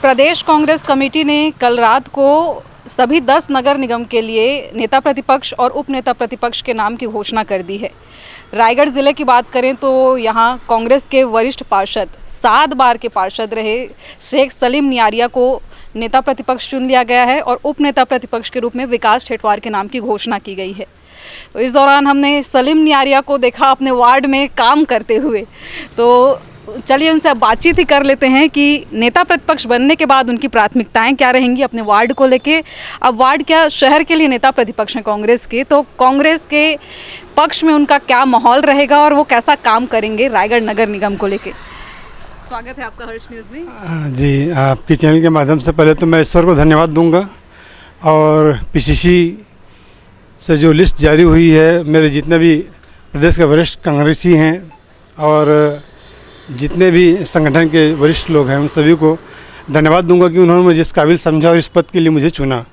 प्रदेश Congress committee ने कल रात को सभी 10 नगर निगम के लिए नेता प्रतिपक्ष और उप नेता प्रतिपक्ष के नाम की घोषणा कर दी है। रायगढ़ ज़िले की बात करें तो यहाँ कांग्रेस के वरिष्ठ पार्षद 7 बार के पार्षद रहे शेख सलीम नियारिया को नेता प्रतिपक्ष चुन लिया गया है और उप नेता प्रतिपक्ष के रूप में विकास ठेठवार के नाम की घोषणा की गई है। तो इस दौरान हमने सलीम नियारिया को देखा अपने वार्ड में काम करते हुए। तो चलिए उनसे अब बातचीत ही कर लेते हैं कि नेता प्रतिपक्ष बनने के बाद उनकी प्राथमिकताएं क्या रहेंगी अपने वार्ड को लेके। अब वार्ड क्या, शहर के लिए नेता प्रतिपक्ष हैं कांग्रेस के, तो कांग्रेस के पक्ष में उनका क्या माहौल रहेगा और वो कैसा काम करेंगे रायगढ़ नगर निगम को लेके। स्वागत है आपका हर्ष न्यूज़ में। जी, आपके चैनल के माध्यम से पहले तो मैं ईश्वर को धन्यवाद दूंगा और पीसीसी से जो लिस्ट जारी हुई है, मेरे जितने भी प्रदेश के वरिष्ठ कांग्रेसी हैं और जितने भी संगठन के वरिष्ठ लोग हैं उन सभी को धन्यवाद दूंगा कि उन्होंने मुझे इस काबिल समझा और इस पद के लिए मुझे चुना।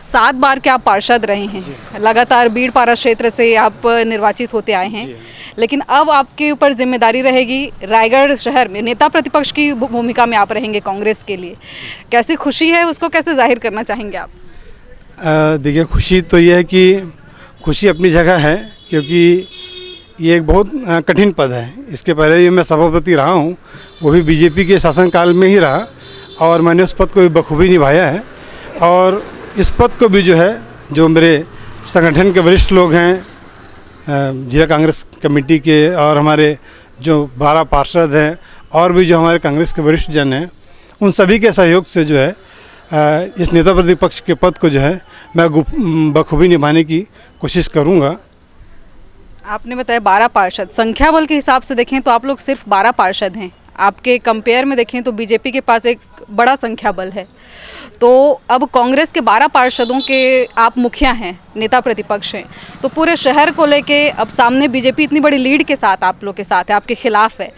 7 बार के आप पार्षद रहे हैं, लगातार बीड़-पारा क्षेत्र से आप निर्वाचित होते आए हैं, लेकिन अब आपके ऊपर जिम्मेदारी रहेगी रायगढ़ शहर में नेता प्रतिपक्ष की भूमिका में आप रहेंगे कांग्रेस के लिए। कैसी खुशी है, उसको कैसे जाहिर करना चाहेंगे आप? देखिए, खुशी तो ये है कि खुशी अपनी जगह है क्योंकि ये एक बहुत कठिन पद है। इसके पहले भी मैं सभापति रहा हूँ, वो भी बीजेपी के शासनकाल में ही रहा और मैंने उस पद को भी बखूबी निभाया है। और इस पद को भी जो है, जो मेरे संगठन के वरिष्ठ लोग हैं, जिला कांग्रेस कमेटी के और हमारे जो 12 पार्षद हैं और भी जो हमारे कांग्रेस के वरिष्ठ जन हैं, उन सभी के सहयोग से जो है इस नेता प्रतिपक्ष के पद को जो है मैं बखूबी निभाने की कोशिश करूँगा। आपने बताया 12 पार्षद, संख्या बल के हिसाब से देखें तो आप लोग सिर्फ 12 पार्षद हैं। आपके कंपेयर में देखें तो बीजेपी के पास एक बड़ा संख्या बल है। तो अब कांग्रेस के 12 पार्षदों के आप मुखिया हैं, नेता प्रतिपक्ष हैं, तो पूरे शहर को लेके अब सामने बीजेपी इतनी बड़ी लीड के साथ आप लोग के साथ है, आपके खिलाफ है,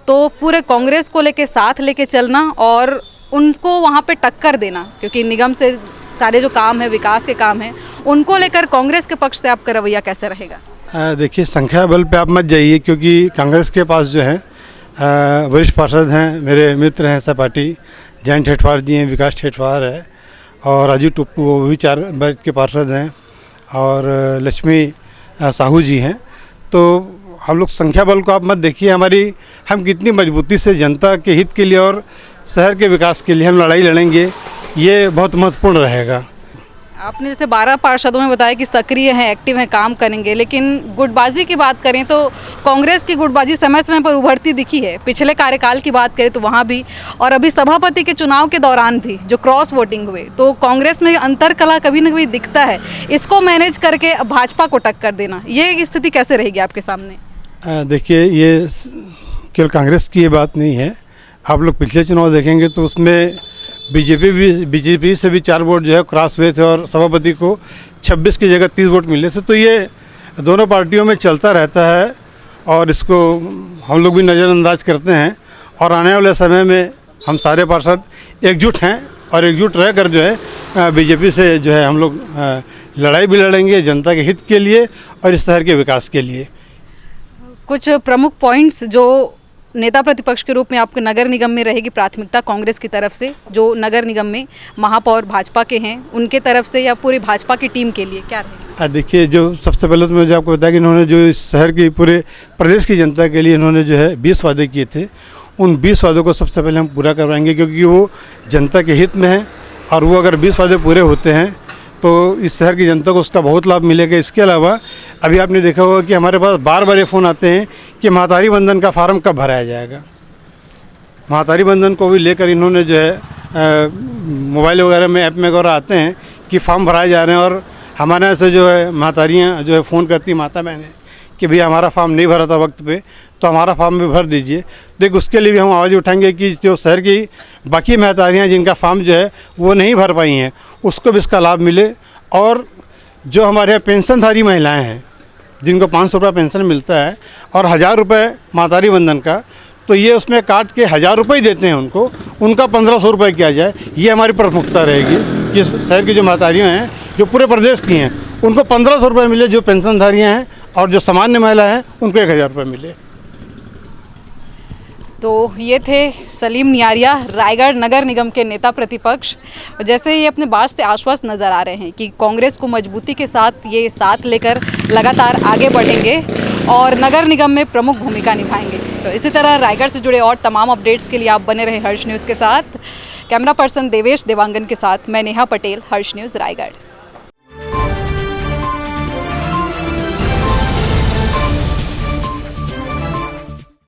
तो पूरे कांग्रेस को लेके साथ लेके चलना और उनको वहाँ पे टक्कर देना, क्योंकि निगम से सारे जो काम है, विकास के काम हैं, उनको लेकर कांग्रेस के पक्ष से आपका रवैया कैसे रहेगा? देखिए, संख्या बल पे आप मत जाइए क्योंकि कांग्रेस के पास जो है वरिष्ठ पार्षद हैं, मेरे मित्र हैं सहपाठी, जैन ठेठवार जी हैं, विकास ठेठवार है और राजू टुप्पू, वो भी 4 बार के पार्षद हैं और लक्ष्मी साहू जी हैं। तो हम लोग संख्या बल को आप मत देखिए, हम कितनी मजबूती से जनता के हित के लिए और शहर के विकास के लिए हम लड़ाई लड़ेंगे, ये बहुत महत्वपूर्ण रहेगा। आपने जैसे 12 पार्षदों में बताया कि सक्रिय हैं, एक्टिव हैं, काम करेंगे, लेकिन गुटबाजी की बात करें तो कांग्रेस की गुटबाजी समय समय पर उभरती दिखी है। पिछले कार्यकाल की बात करें तो वहाँ भी और अभी सभापति के चुनाव के दौरान भी जो क्रॉस वोटिंग हुए, तो कांग्रेस में अंतरकला कभी न कभी दिखता है। इसको मैनेज करके भाजपा को टक्कर देना, ये स्थिति कैसे रहेगी आपके सामने? देखिए, ये केवल कांग्रेस की ये बात नहीं है। आप लोग पिछले चुनाव देखेंगे तो उसमें बीजेपी से भी 4 वोट जो है क्रॉस हुए थे और सभापति को 26 की जगह 30 वोट मिले थे। तो ये दोनों पार्टियों में चलता रहता है और इसको हम लोग भी नज़रअंदाज करते हैं और आने वाले समय में हम सारे पार्षद एकजुट हैं और एकजुट रहकर जो है बीजेपी से जो है हम लोग लड़ाई भी लड़ेंगे जनता के हित के लिए और इस शहर के विकास के लिए। कुछ प्रमुख पॉइंट्स जो नेता प्रतिपक्ष के रूप में आपके नगर निगम में रहेगी प्राथमिकता कांग्रेस की तरफ से, जो नगर निगम में महापौर भाजपा के हैं उनके तरफ से या पूरी भाजपा की टीम के लिए क्या रहेगा? देखिए, जो सबसे पहले तो मुझे आपको बताया कि इन्होंने जो इस शहर की पूरे प्रदेश की जनता के लिए इन्होंने जो है 20 वादे किए थे, उन 20 वादों को सबसे पहले हम पूरा करवाएंगे क्योंकि वो जनता के हित में है और वो अगर 20 वादे पूरे होते हैं तो इस शहर की जनता को उसका बहुत लाभ मिलेगा। इसके अलावा अभी आपने देखा होगा कि हमारे पास बार बार ये फ़ोन आते हैं कि महातारी बंधन का फार्म कब भराया जाएगा। महातारी बंधन को भी लेकर इन्होंने जो है मोबाइल वगैरह में, ऐप में वगैरह आते हैं कि फॉर्म भराए जा रहे हैं और हमारे यहाँ से जो है महातारियाँ जो है फ़ोन करती माता बहनें कि भैया हमारा फॉर्म नहीं भरा था वक्त पे, तो हमारा फॉर्म भी भर दीजिए। देख, उसके लिए भी हम आवाज़ उठाएंगे कि जो शहर की बाकी महतारियाँ जिनका फॉर्म जो है वो नहीं भर पाई हैं, उसको भी इसका लाभ मिले। और जो हमारे यहाँ पेंशनधारी महिलाएं हैं जिनको 500 रुपये पेंशन मिलता है और 1000 रुपये महतारी बंधन का, तो ये उसमें काट के 1000 रुपये ही देते हैं उनको, उनका 1500 रुपये किया जाए। ये हमारी प्राथमिकता रहेगी कि इस शहर की जो महतारियाँ हैं जो पूरे प्रदेश की हैं उनको 1500 रुपये मिले, जो पेंशनधारियाँ हैं, और जो सामान्य महिला हैं उनको 1000 रुपये मिले। तो ये थे सलीम नियारिया, रायगढ़ नगर निगम के नेता प्रतिपक्ष। जैसे ये अपने बात से आश्वस्त नज़र आ रहे हैं कि कांग्रेस को मजबूती के साथ ये साथ लेकर लगातार आगे बढ़ेंगे और नगर निगम में प्रमुख भूमिका निभाएंगे। तो इसी तरह रायगढ़ से जुड़े और तमाम अपडेट्स के लिए आप बने रहें हर्ष न्यूज़ के साथ। कैमरा पर्सन देवेश देवांगन के साथ मैं नेहा पटेल, हर्ष न्यूज़ रायगढ़।